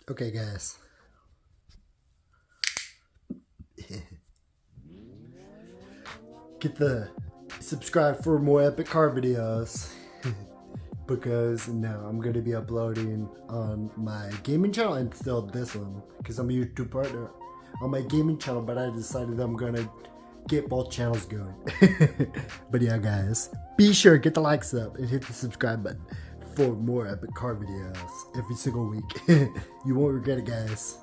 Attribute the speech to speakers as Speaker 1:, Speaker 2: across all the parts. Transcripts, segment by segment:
Speaker 1: Okay, guys. Get the subscribe for more epic car videos. Because now I'm going to be uploading on my gaming channel and still this one. Because I'm a YouTube partner on my gaming channel, but I decided I'm going to get both channels going. But yeah, guys. Be sure to get the likes up and hit the subscribe button for more epic car videos every single week. You won't regret it, guys.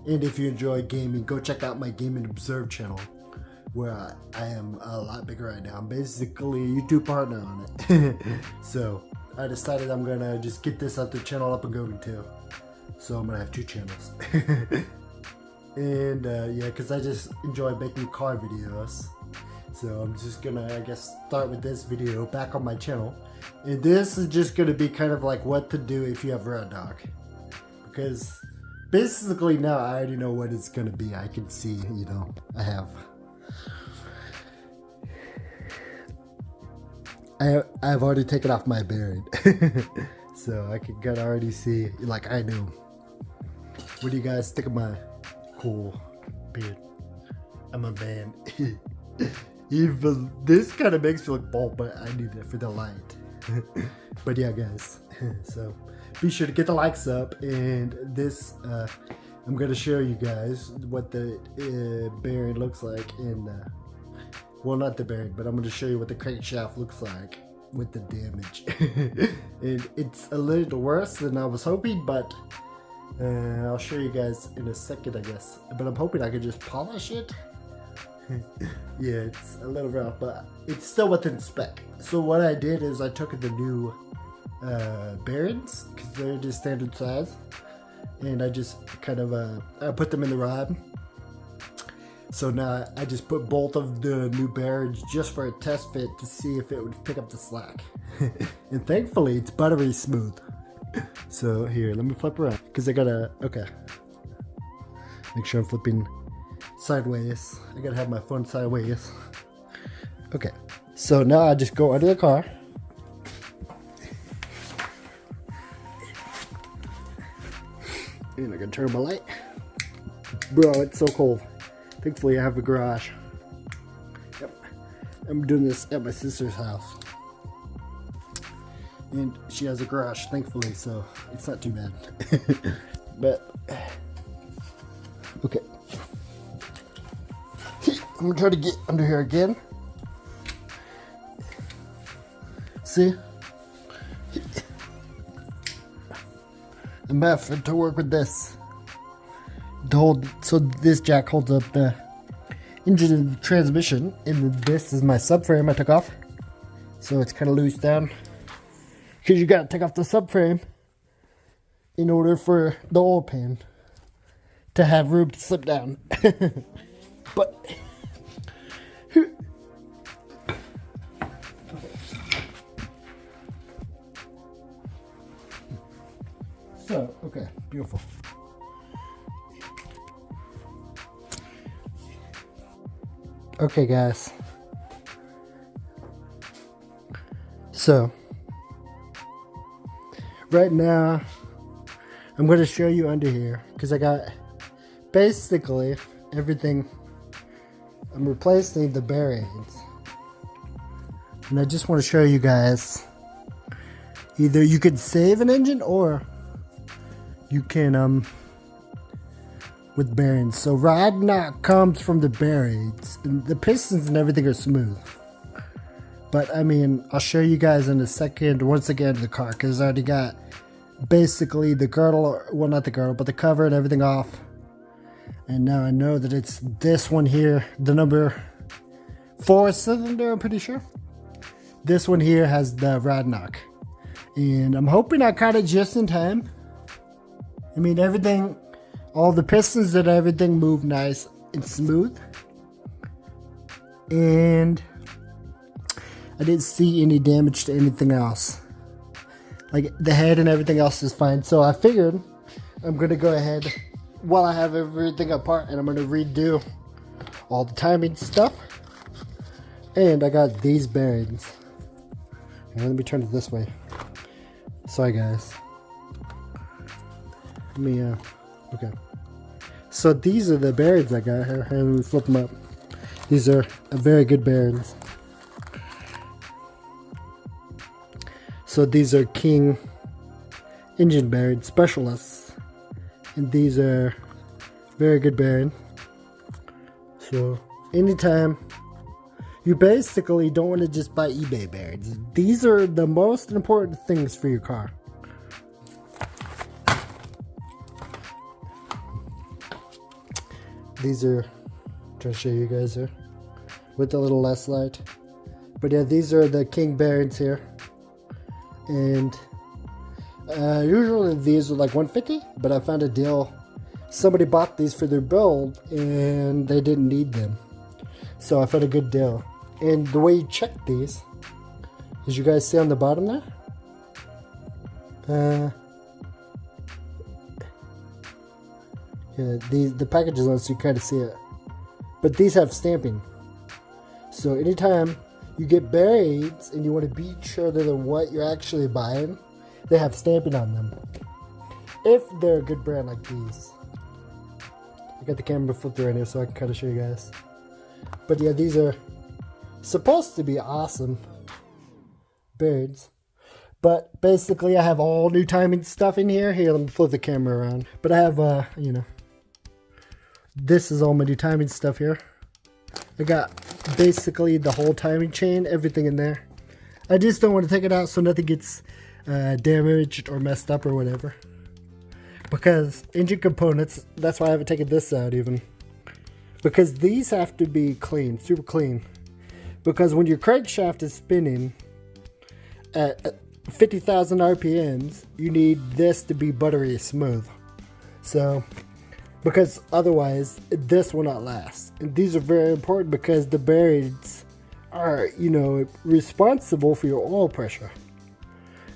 Speaker 1: And if you enjoy gaming, go check out my Gaming Observe channel, where I am a lot bigger right now. I'm basically a YouTube partner on it. So I decided I'm gonna just get this other channel up and going too. So I'm gonna have two channels. And yeah, because I just enjoy making car videos. So I'm just gonna, I guess, start with this video back on my channel. And this is just gonna be kind of like what to do if you have Red Dog. Because basically now I already know what it's gonna be. I can see, you know, I've already taken off my beard. So I can kind of already see, like, I knew. What do you guys think of my cool beard? I'm a man. Even this kind of makes me look bald, but I need it for the light. But yeah, guys. So be sure to get the likes up, and this I'm gonna show you guys what the bearing looks like in well, not the bearing, but I'm going to show you what the crankshaft looks like with the damage. And it's a little worse than I was hoping, but I'll show you guys in a second, I guess. But I'm hoping I can just polish it. Yeah, it's a little rough, but it's still within spec. So what I did is I took the new bearings, because they're just standard size, and I just kind of I put them in the rod. So now I just put both of the new bearings just for a test fit to see if it would pick up the slack. And thankfully it's buttery smooth. So here, let me flip around, because I gotta, okay. Make sure I'm flipping sideways. I gotta have my phone sideways. Okay, so now I just go under the car. And I can turn my light. Bro, it's so cold. Thankfully I have a garage. Yep. I'm doing this at my sister's house. And she has a garage, thankfully, so it's not too bad. But, okay. I'm gonna try to get under here again. See? I'm having to work with this. So this jack holds up the engine and transmission, and this is my subframe I took off. So it's kind of loose down, because you gotta take off the subframe in order for the oil pan to have room to slip down. But so okay, beautiful. Okay, guys. So right now I'm going to show you under here, because I got basically everything. I'm replacing the bearings, and I just want to show you guys, either you could save an engine or you can with bearings. So rod knot comes from the bearings, and the pistons and everything are smooth. But I mean, I'll show you guys in a second once I get into the car, because I already got basically the girdle, well, not the girdle, but the cover and everything off. And now I know that it's this one here, the number 4 cylinder, I'm pretty sure. This one here has the rod knock, and I'm hoping I caught it just in time. I mean, everything, all the pistons and everything move nice and smooth. And I didn't see any damage to anything else. Like, the head and everything else is fine. So I figured I'm going to go ahead while I have everything apart, and I'm going to redo all the timing stuff. And I got these bearings. And let me turn it this way. Sorry, guys. Let me, okay. So these are the bearings I got here. Let me flip them up. These are very good bearings. So these are King engine bearing specialists. And these are very good bearing. So anytime, you basically don't want to just buy eBay bearings. These are the most important things for your car. These are, I'm trying to show you guys here with a little less light. But yeah, these are the King bearings here. And usually these are like $150, but I found a deal. Somebody bought these for their build and they didn't need them. So I found a good deal. And the way you check these, as you guys see on the bottom there, yeah, the package is on so you kind of see it. But these have stamping. So anytime you get bearings and you want to be sure that they're what you're actually buying, they have stamping on them. If they're a good brand like these. I got the camera flipped right here so I can kind of show you guys. But yeah, these are supposed to be awesome bearings. But basically I have all new timing stuff in here. Here, let me flip the camera around. But I have, you know, this is all my new timing stuff here. I got basically the whole timing chain, everything in there. I just don't want to take it out so nothing gets damaged or messed up or whatever. Because engine components, that's why I haven't taken this out even. Because these have to be clean, super clean. Because when your crankshaft is spinning at 50,000 RPMs, you need this to be buttery smooth. So, because otherwise, this will not last. And these are very important because the bearings are, you know, responsible for your oil pressure.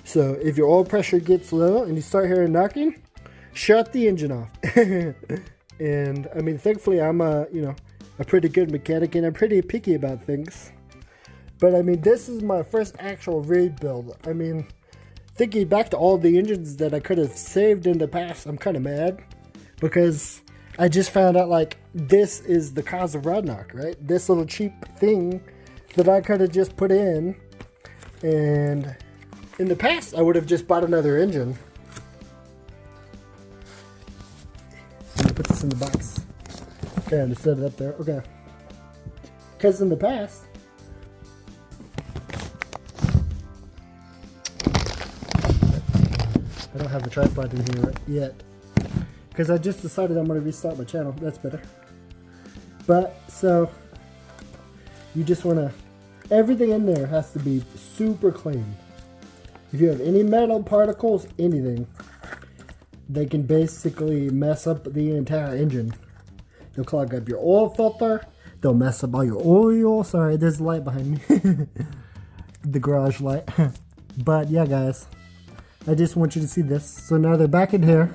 Speaker 1: So, if your oil pressure gets low and you start hearing knocking, shut the engine off. And, I mean, thankfully, I'm a pretty good mechanic and I'm pretty picky about things. But, I mean, this is my first actual rebuild. I mean, thinking back to all the engines that I could have saved in the past, I'm kind of mad. Because I just found out, like, this is the cause of rod knock, right? This little cheap thing that I could have just put in. And in the past, I would have just bought another engine. Let me put this in the box. Okay, I just set it up there. Okay. Because in the past, I don't have a tripod in here yet. Because I just decided I'm going to restart my channel. That's better. But, so, you just want to, everything in there has to be super clean. If you have any metal particles, anything, they can basically mess up the entire engine. They'll clog up your oil filter. They'll mess up all your oil. Sorry, there's a light behind me. The garage light. But, yeah, guys. I just want you to see this. So now they're back in here.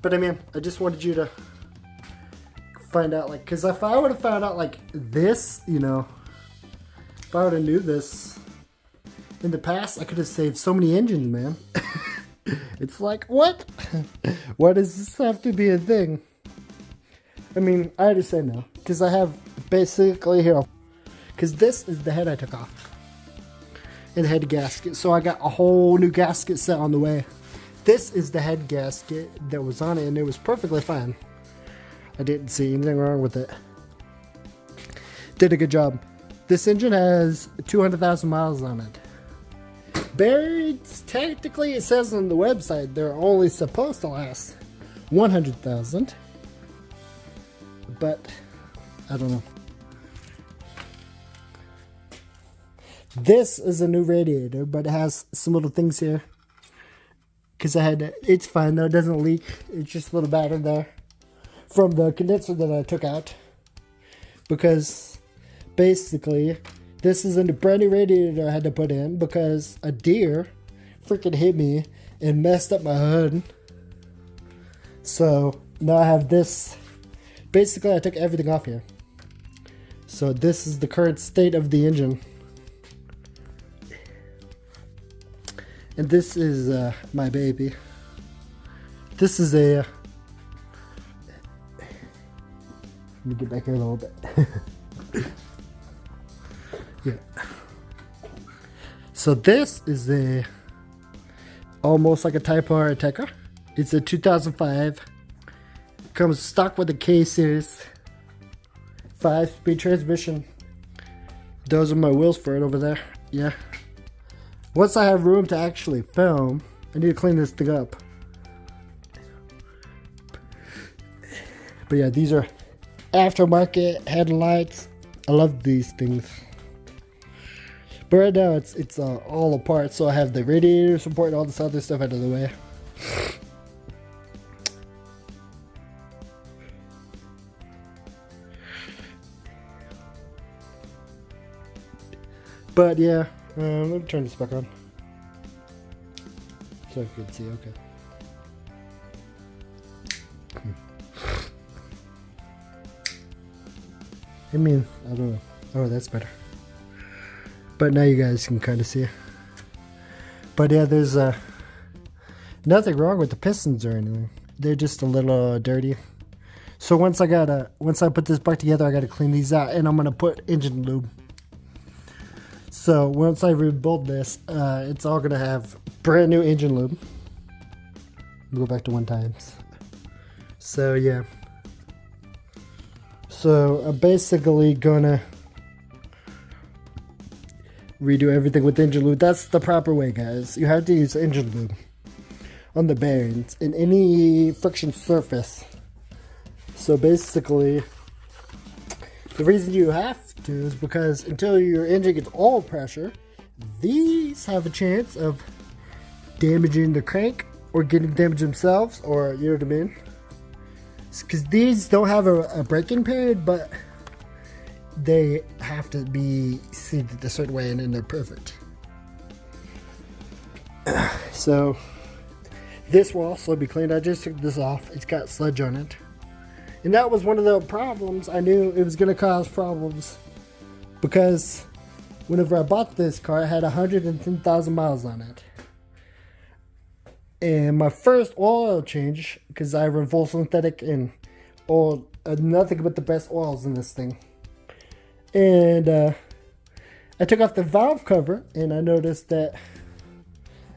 Speaker 1: But I mean, I just wanted you to find out, like, because if I would have found out, like, this, you know, if I would have knew this in the past, I could have saved so many engines, man. It's like, what? Why does this have to be a thing? I mean, I understand now, because I have basically here, because this is the head I took off. And the head gasket. So I got a whole new gasket set on the way. This is the head gasket that was on it, and it was perfectly fine. I didn't see anything wrong with it. Did a good job. This engine has 200,000 miles on it. Bearings, technically it says on the website they're only supposed to last 100,000. But I don't know. This is a new radiator, but it has some little things here. Because I had to, it's fine though, it doesn't leak. It's just a little battery there. From the condenser that I took out. Because basically, this is a brand new radiator I had to put in because a deer freaking hit me and messed up my hood. So now I have this. Basically, I took everything off here. So this is the current state of the engine. And this is my baby. This is a... let me get back here a little bit. Yeah. So this is a almost like a Type R Ateca. It's a 2005. Comes stock with a K-Series 5-speed transmission. Those are my wheels for it over there. Yeah. Once I have room to actually film, I need to clean this thing up. But yeah, these are aftermarket headlights. I love these things. But right now it's all apart, so I have the radiator support and all this other stuff out of the way. But yeah, let me turn this back on so I can see. Okay. I mean, I don't know. Oh, that's better. But now you guys can kind of see. But yeah, there's nothing wrong with the pistons or anything. They're just a little dirty. So once I put this back together, I gotta clean these out, and I'm gonna put engine lube. So once I rebuild this, it's all gonna have brand new engine lube. Go back to 1x. So yeah. So I'm basically gonna redo everything with engine lube. That's the proper way, guys. You have to use engine lube on the bearings in any friction surface. So basically, the reason you have to is because until your engine gets oil pressure, these have a chance of damaging the crank or getting damaged themselves, or you know what I mean? Because these don't have a break-in period, but they have to be seated a certain way and then they're perfect. So this will also be cleaned. I just took this off. It's got sludge on it. And that was one of the problems. I knew it was going to cause problems because whenever I bought this car, it had 110,000 miles on it. And my first oil change, because I run full synthetic and oil, nothing but the best oils in this thing. And I took off the valve cover and I noticed that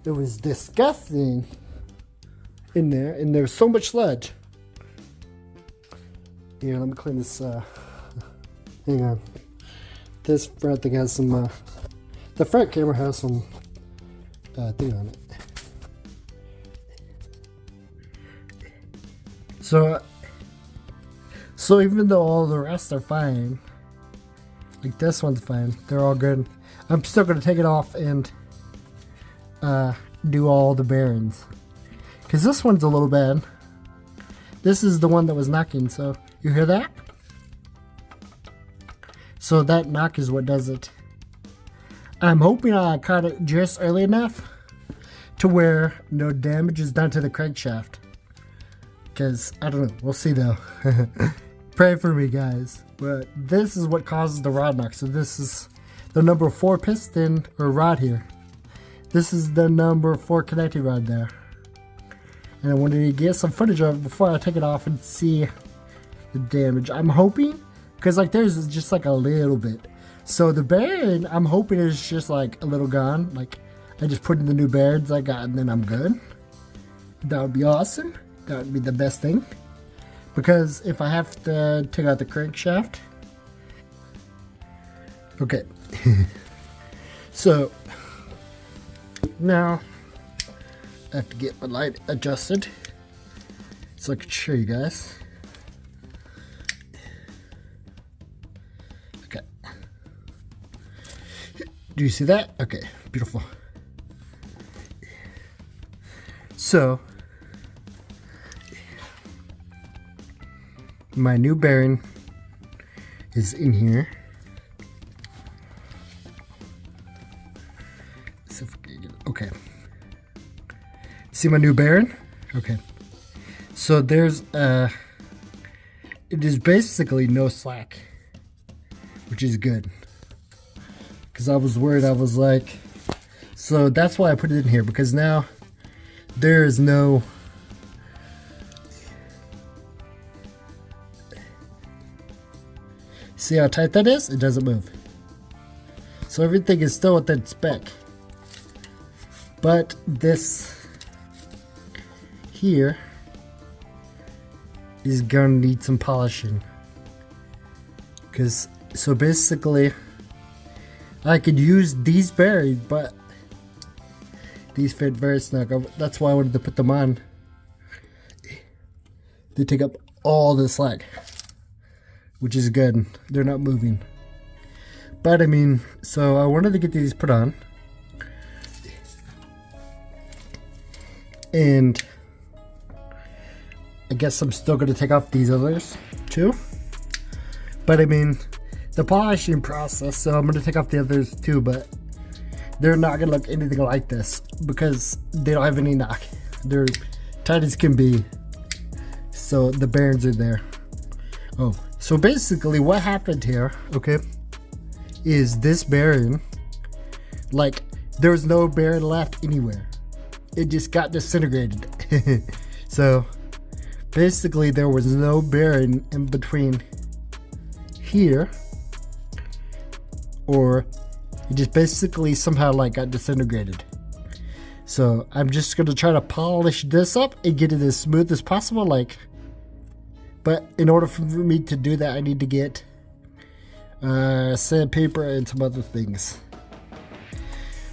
Speaker 1: it was disgusting in there, and there was so much sludge. Here, let me clean this. Hang on. This front thing has some. The front camera has some thing on it. So even though all the rest are fine, like this one's fine, they're all good. I'm still gonna take it off and do all the bearings, because this one's a little bad. This is the one that was knocking, so you hear that? So that knock is what does it. I'm hoping I caught it just early enough to where no damage is done to the crankshaft. Because, I don't know, we'll see though. Pray for me, guys. But this is what causes the rod knock. So this is the number 4 piston or rod here. This is the number 4 connecting rod there. And I wanted to get some footage of it before I take it off and see the damage. I'm hoping, because like theirs is just like a little bit. So the bearing, I'm hoping is just like a little gone. Like I just put in the new bearings I got and then I'm good. That would be awesome. That would be the best thing. Because if I have to take out the crankshaft. Okay. So now I have to get my light adjusted so I can show you guys. Okay. Do you see that? Okay, beautiful. So my new bearing is in here. Okay. See my new bearing? Okay. So there's it is basically no slack, which is good. Because I was worried, I was like, So that's why I put it in here, because now there is no see how tight that is? It doesn't move. So everything is still within spec. But this here is gonna need some polishing. So basically I could use these bearings, but these fit very snug. That's why I wanted to put them on. They take up all the slack, which is good. They're not moving. But I mean, so I wanted to get these put on. And I guess I'm still going to take off these others too. But I mean, the polishing process, so I'm going to take off the others too, but they're not going to look anything like this because they don't have any knock. They're tight as can be. So the bearings are there. Oh, so basically what happened here, okay, is this bearing, like, there was no bearing left anywhere. It just got disintegrated. So basically there was no bearing in between here, or it just basically somehow like got disintegrated. So I'm just gonna try to polish this up and get it as smooth as possible, like, but in order for me to do that I need to get sandpaper and some other things,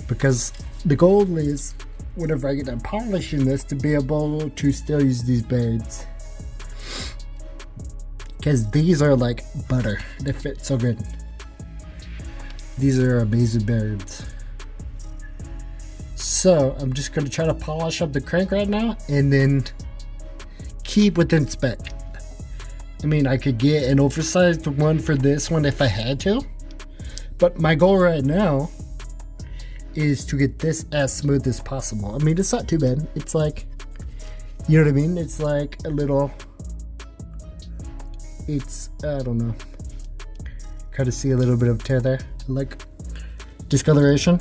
Speaker 1: because the goal is whenever I get done polishing this to be able to still use these bearings, because these are like butter. They fit so good. These are amazing bearings. So I'm just going to try to polish up the crank right now and then keep within spec. I mean, I could get an oversized one for this one if I had to, but my goal right now is to get this as smooth as possible. I mean, it's not too bad. It's like, you know what I mean? It's like a little, it's, I don't know. Kind of see a little bit of tear there, like discoloration.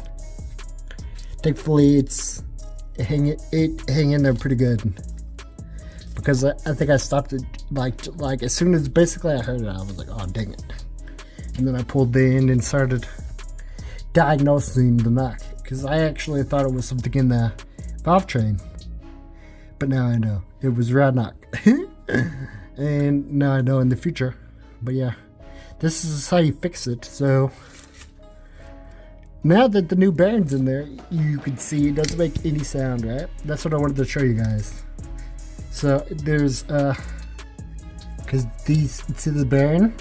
Speaker 1: Thankfully, it's hanging there pretty good, because I think I stopped it like as soon as basically I heard it, I was like, oh dang it, and then I pulled the end and started diagnosing the knock, because I actually thought it was something in the valve train, but now I know it was rad knock. And now I know in the future. But yeah, this is how you fix it. So now that the new bearing's in there, you can see it doesn't make any sound, right? That's what I wanted to show you guys. So there's because these, see the bearing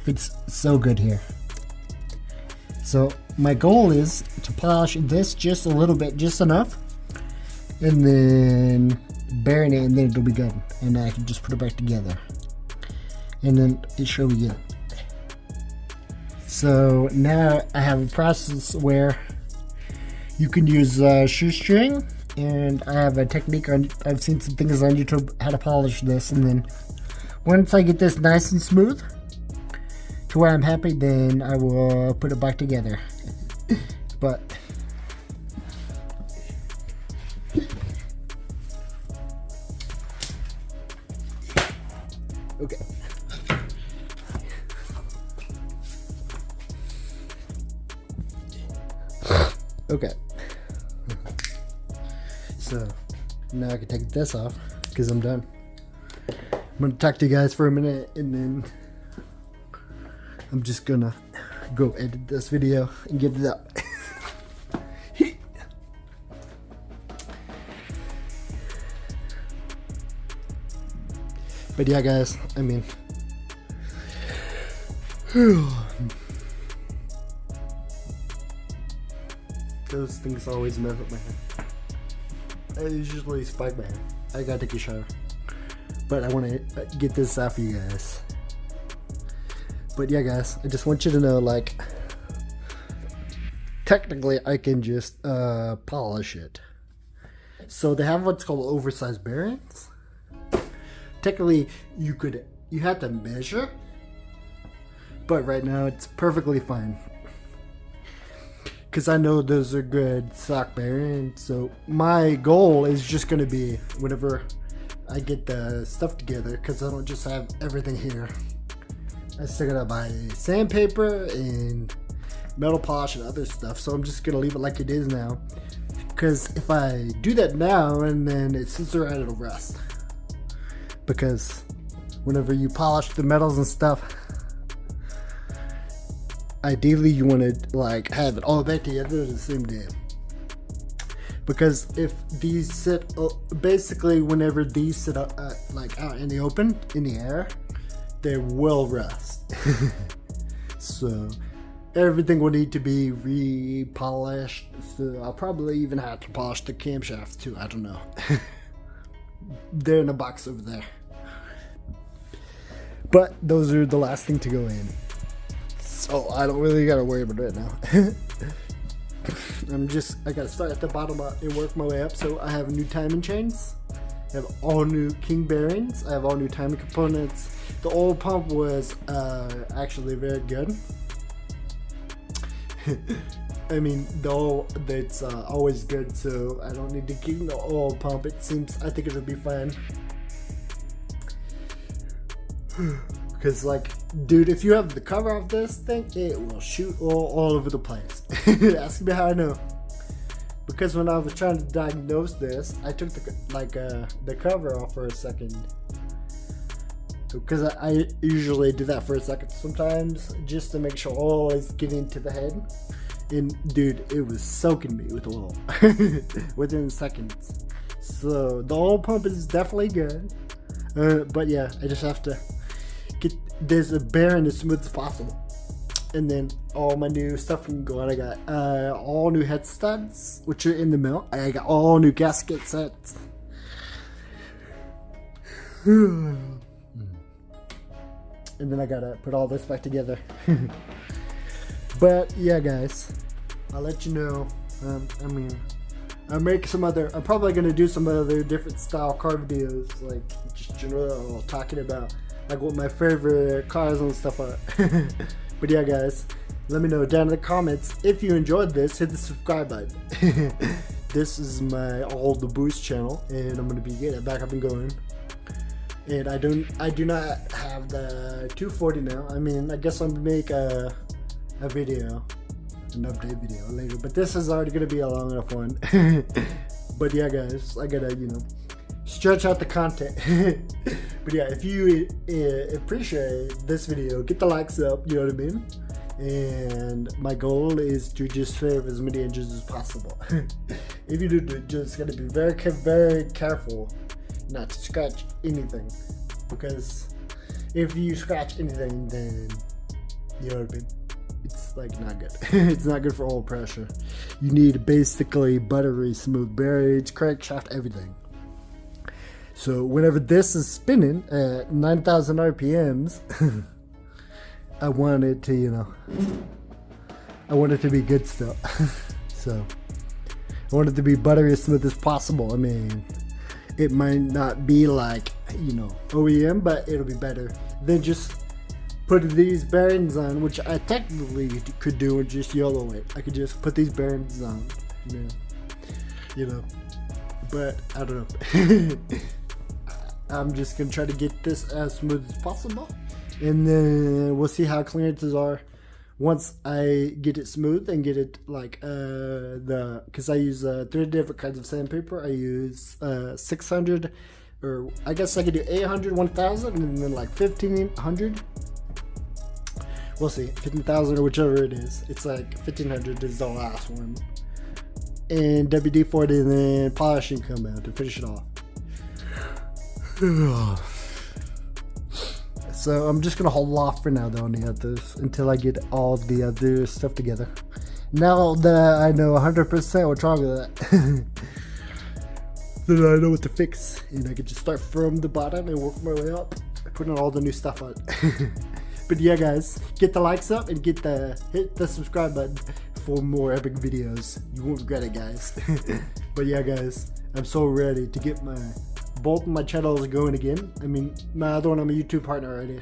Speaker 1: fits so good here. So my goal is to polish this just a little bit, just enough, and then bearing it, and then it'll be good, and I can just put it back together, and then it should be good. So now I have a process where you can use shoestring, and I have a technique on, I've seen some things on YouTube how to polish this, and then once I get this nice and smooth to where I'm happy, then I will put it back together. But okay. Okay. So now I can take this off because I'm done. I'm gonna talk to you guys for a minute, and then I'm just gonna go edit this video and get it up. But yeah, guys, I mean, those things always mess up my hair. I usually spike my hair. I gotta take a shower, but I want to get this out for you guys. But yeah, guys, I just want you to know, like, technically I can just polish it. So they have what's called oversized bearings. Technically, you have to measure, but right now it's perfectly fine. because I know those are good stock bearings. So my goal is just going to be whenever I get the stuff together, because I don't just have everything here, I still gotta buy sandpaper and metal polish and other stuff. So I'm just gonna leave it like it is now, because if I do that now and then it sits around, it'll rust. Because whenever you polish the metals and stuff, ideally you want to like have it all back together the same day. Because if these sit, basically whenever these sit up, like out in the open, in the air, they will rust. So everything will need to be re-polished. So I'll probably even have to polish the camshafts too, I don't know. They're in a box over there. But those are the last thing to go in. So I don't really gotta worry about it now. I gotta start at the bottom and work my way up. So I have new timing chains. I have all new king bearings. I have all new timing components. The oil pump was actually very good. I mean, the oil, that's always good, so I don't need to keep the oil pump. I think it'll be fine. Because, like, dude, if you have the cover of this thing, it will shoot all over the place. Ask me how I know. Because when I was trying to diagnose this, I took the cover off for a second. Because I usually do that for a second sometimes, just to make sure oil is getting to the head. And dude, it was soaking me with oil within seconds. So the oil pump is definitely good. But yeah, I just have to get this bearing as smooth as possible. And then all my new stuff can go on. I got all new head studs, which are in the mill. I got all new gasket sets. And then I gotta put all this back together. But yeah, guys, I'll let you know. I mean, I'm probably gonna do some other different style car videos, like just general talking about like what my favorite cars and stuff are. But yeah, guys, let me know down in the comments if you enjoyed this. Hit the subscribe button. This is my old Boost channel, and I'm gonna be getting it back up and going. And I do not have the 240 now. I mean, I guess I'll make a video, an update video later. But this is already gonna be a long enough one. But yeah, guys, I gotta stretch out the content. But yeah, if you appreciate this video, get the likes up, you know what I mean? And my goal is to just save as many inches as possible. If you do, just gotta be very, very careful not to scratch anything, because if you scratch anything, then you know what I mean? It's like not good. It's not good for oil pressure. You need basically buttery smooth bearings, crankshaft, everything. So whenever this is spinning at 9,000 RPMs, I want it to, I want it to be good still. So I want it to be buttery as smooth as possible. I mean, it might not be like, OEM, but it'll be better than just putting these bearings on, which I technically could do and just YOLO it. I could just put these bearings on, but I don't know. I'm just gonna try to get this as smooth as possible, and then we'll see how clearances are once I get it smooth and get it like because I use 3 different kinds of sandpaper. I use 600, or I guess I could do 800, 1000, and then like 1500. We'll see, 15,000 or whichever it is. It's like 1500 is the last one, and WD-40, and then polishing come out to finish it off. So I'm just gonna hold off for now though on the others until I get all the other stuff together. Now that I know 100% what's wrong with that, then I know what to fix, and I can just start from the bottom and work my way up, putting all the new stuff on. But yeah, guys, get the likes up and hit the subscribe button for more epic videos. You won't regret it, guys. But yeah, guys, I'm so ready to get both of my channels going again. I mean, my other one, I'm a YouTube partner already.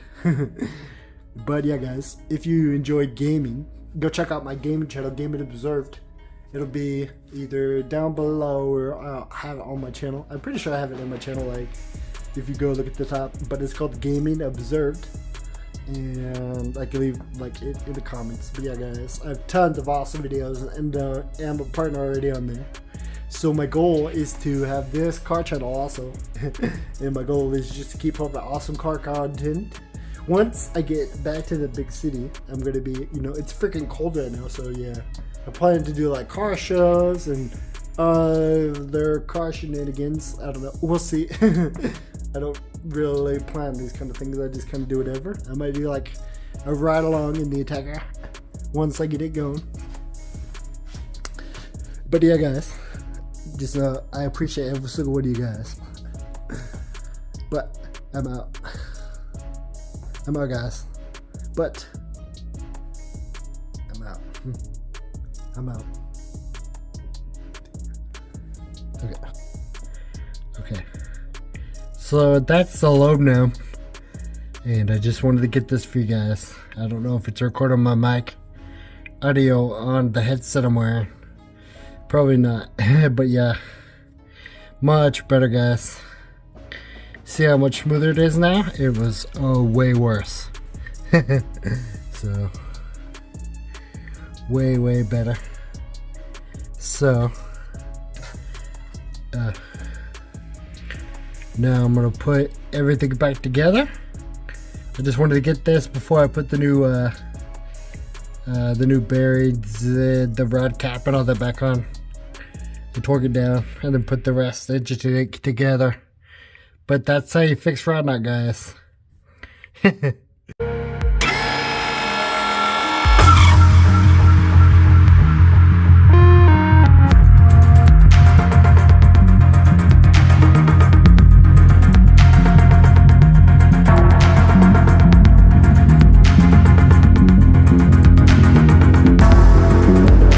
Speaker 1: But yeah, guys, if you enjoy gaming, go check out my gaming channel, Gaming Observed. It'll be either down below or I'll have it on my channel. I'm pretty sure I have it in my channel, like if you go look at the top, but it's called Gaming Observed. And I can leave like it in the comments. But yeah guys, I have tons of awesome videos and I'm a partner already on there. So my goal is to have this car channel also. And my goal is just to keep up the awesome car content. Once I get back to the big city, I'm gonna be, you know, it's freaking cold right now, so yeah. I'm planning to do like car shows and their car shenanigans. I don't know, we'll see. I don't really plan these kind of things, I just kind of do whatever. I might do like a ride along in the Attacker once I get it going. But yeah guys, just I appreciate every single one of you guys. But I'm out. I'm out guys. But I'm out. I'm out. Okay. So that's the load now. And I just wanted to get this for you guys. I don't know if it's recording my mic audio on the headset I'm wearing. Probably not. But yeah. Much better guys. See how much smoother it is now? It was way worse. So way better. So now I'm gonna put everything back together. I just wanted to get this before I put the new bearings, the rod cap and all that back on. And torque it down and then put the rest together. But that's how you fix rod knot guys.